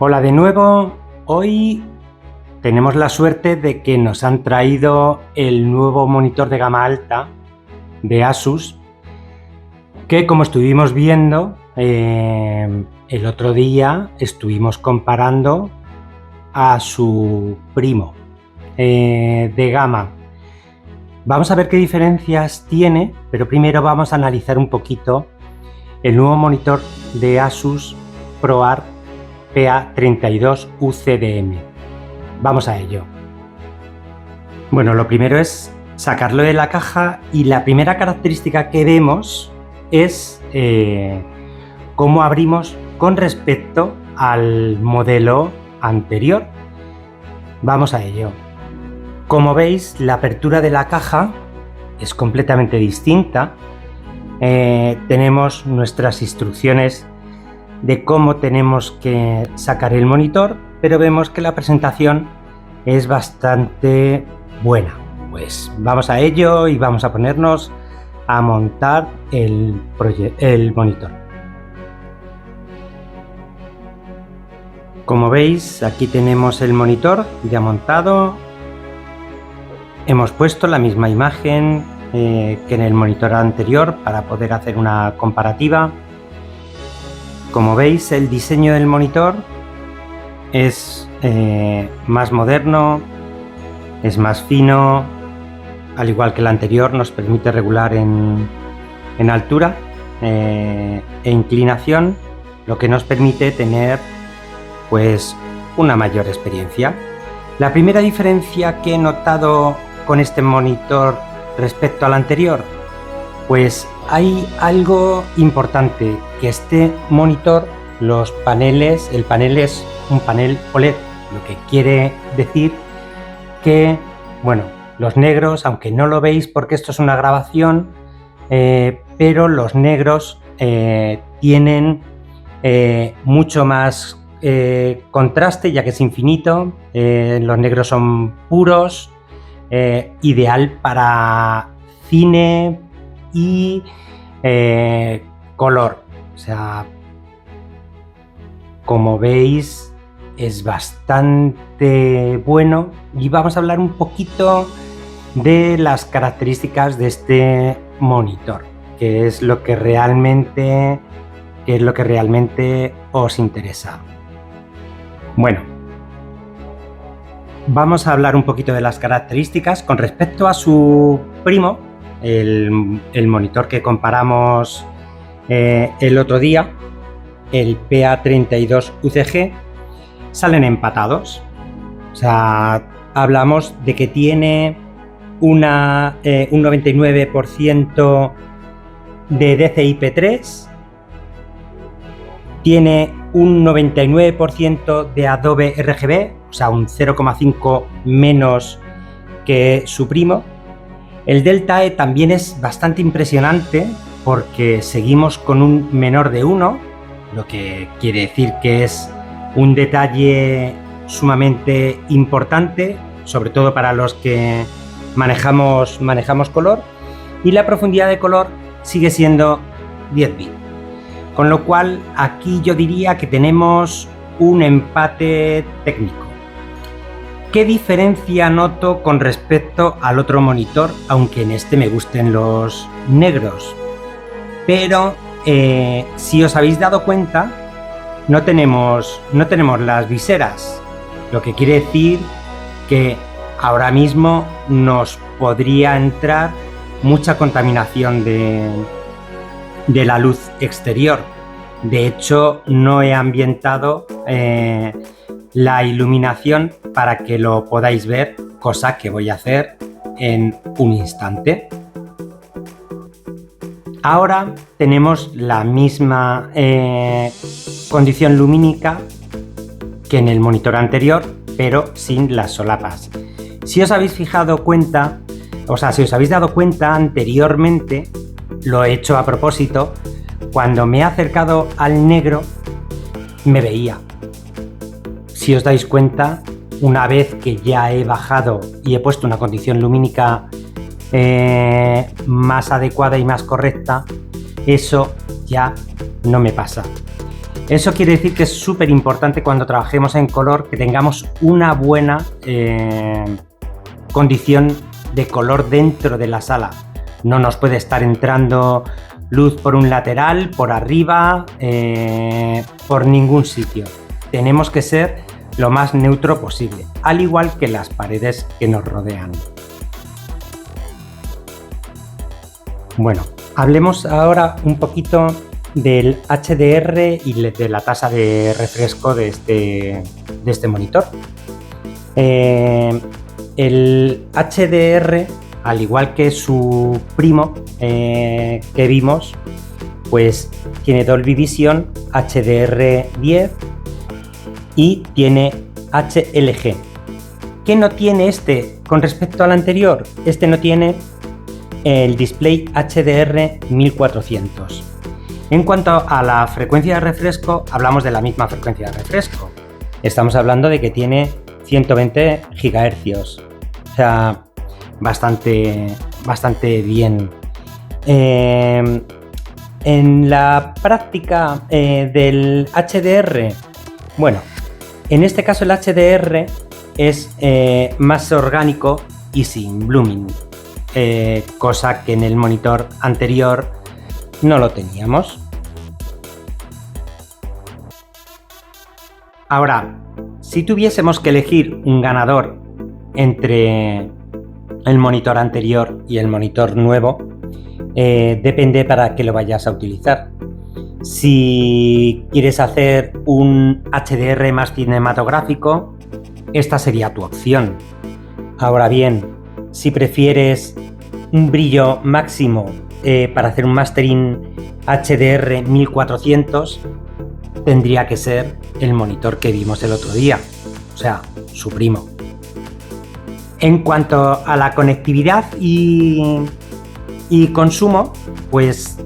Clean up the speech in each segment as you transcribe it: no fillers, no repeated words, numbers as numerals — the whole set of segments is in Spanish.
Hola de nuevo, hoy tenemos la suerte de que nos han traído el nuevo monitor de gama alta de Asus, que como estuvimos viendo el otro día, estuvimos comparando a su primo de gama. Vamos a ver qué diferencias tiene, pero primero vamos a analizar un poquito el nuevo monitor de Asus ProArt PA32 UCDM. Vamos a ello. Bueno, lo primero es sacarlo de la caja y la primera característica que vemos es cómo abrimos con respecto al modelo anterior. Vamos a ello. Como veis, la apertura de la caja es completamente distinta. Tenemos nuestras instrucciones de cómo tenemos que sacar el monitor, pero vemos que la presentación es bastante buena. Pues vamos a ello y vamos a ponernos a montar el monitor. Como veis, aquí tenemos el monitor ya montado. Hemos puesto la misma imagen que en el monitor anterior para poder hacer una comparativa. Como veis, el diseño del monitor es más moderno, es más fino, al igual que el anterior, nos permite regular en altura e inclinación, lo que nos permite tener pues una mayor experiencia. La primera diferencia que he notado con este monitor respecto al anterior, pues hay algo importante, que este monitor, los paneles, el panel es un panel OLED, lo que quiere decir que, bueno, los negros, aunque no lo veis porque esto es una grabación, pero los negros tienen mucho más contraste, ya que es infinito. Los negros son puros, ideal para cine y color. O sea, como veis, es bastante bueno, y vamos a hablar un poquito de las características de este monitor, que es lo que realmente os interesa. Bueno, vamos a hablar un poquito de las características con respecto a su primo, el monitor que comparamos el otro día, el PA32 UCG. Salen empatados. O sea, hablamos de que tiene un 99% de DCI-P3, tiene un 99% de Adobe RGB, o sea, un 0,5 menos que su primo. El delta E también es bastante impresionante porque seguimos con un menor de 1, lo que quiere decir que es un detalle sumamente importante, sobre todo para los que manejamos color, y la profundidad de color sigue siendo 10 bits. Con lo cual, aquí yo diría que tenemos un empate técnico. ¿Qué diferencia noto con respecto al otro monitor? Aunque en este me gusten los negros. Pero si os habéis dado cuenta, no tenemos las viseras. Lo que quiere decir que ahora mismo nos podría entrar mucha contaminación de la luz exterior. De hecho, no he ambientado la iluminación para que lo podáis ver, cosa que voy a hacer en un instante. Ahora tenemos la misma condición lumínica que en el monitor anterior, pero sin las solapas. Si os habéis dado cuenta anteriormente, lo he hecho a propósito, cuando me he acercado al negro me veía. Si os dais cuenta, una vez que ya he bajado y he puesto una condición lumínica más adecuada y más correcta, eso ya no me pasa. Eso quiere decir que es súper importante cuando trabajemos en color que tengamos una buena condición de color dentro de la sala. No nos puede estar entrando luz por un lateral, por arriba, por ningún sitio. Tenemos que ser lo más neutro posible, al igual que las paredes que nos rodean. Bueno, hablemos ahora un poquito del HDR y de la tasa de refresco de este monitor. El HDR, al igual que su primo que vimos, pues tiene Dolby Vision HDR10 y tiene HLG. ¿Qué no tiene este con respecto al anterior? Este no tiene el display HDR 1400. En cuanto a la frecuencia de refresco, hablamos de la misma frecuencia de refresco. Estamos hablando de que tiene 120 GHz. O sea, bastante bien. En la práctica del HDR, bueno, en este caso el HDR es más orgánico y sin blooming, cosa que en el monitor anterior no lo teníamos. Ahora, si tuviésemos que elegir un ganador entre el monitor anterior y el monitor nuevo, depende para qué lo vayas a utilizar. Si quieres hacer un HDR más cinematográfico, esta sería tu opción. Ahora bien, si prefieres un brillo máximo para hacer un mastering HDR 1400, tendría que ser el monitor que vimos el otro día, o sea, su primo. En cuanto a la conectividad y consumo, pues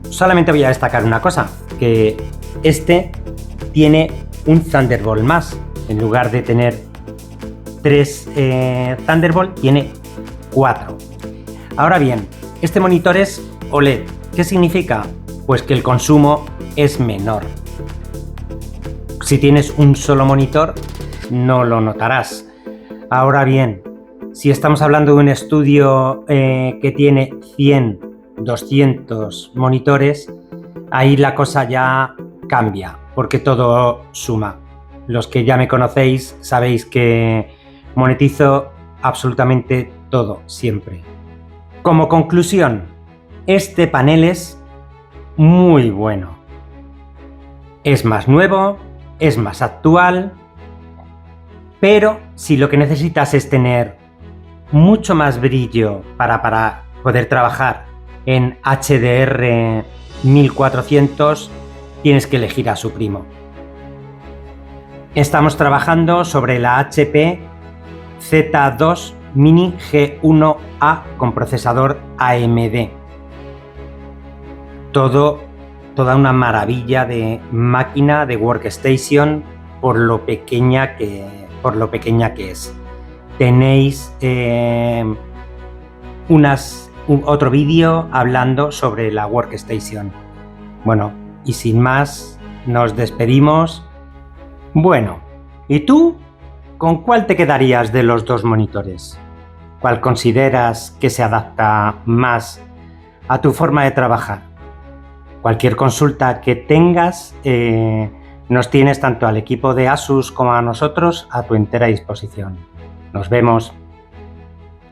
solamente voy a destacar una cosa, que este tiene un Thunderbolt más. En lugar de tener 3 Thunderbolt, tiene 4. Ahora bien, este monitor es OLED. ¿Qué significa? Pues que el consumo es menor. Si tienes un solo monitor, no lo notarás. Ahora bien, si estamos hablando de un estudio que tiene 100, 200 monitores, ahí la cosa ya cambia, porque todo suma. Los que ya me conocéis sabéis que monetizo absolutamente todo, siempre. Como conclusión, este panel es muy bueno. Es más nuevo, es más actual, pero si lo que necesitas es tener mucho más brillo para poder trabajar en HDR 1400, tienes que elegir a su primo. Estamos trabajando sobre la HP Z2 Mini G1A con procesador AMD. Toda una maravilla de máquina, de workstation, por lo pequeña que es. Tenéis otro vídeo hablando sobre la workstation. Bueno, y sin más, nos despedimos. Bueno, ¿y tú? ¿Con cuál te quedarías de los dos monitores? ¿Cuál consideras que se adapta más a tu forma de trabajar? Cualquier consulta que tengas, nos tienes tanto al equipo de Asus como a nosotros a tu entera disposición. Nos vemos.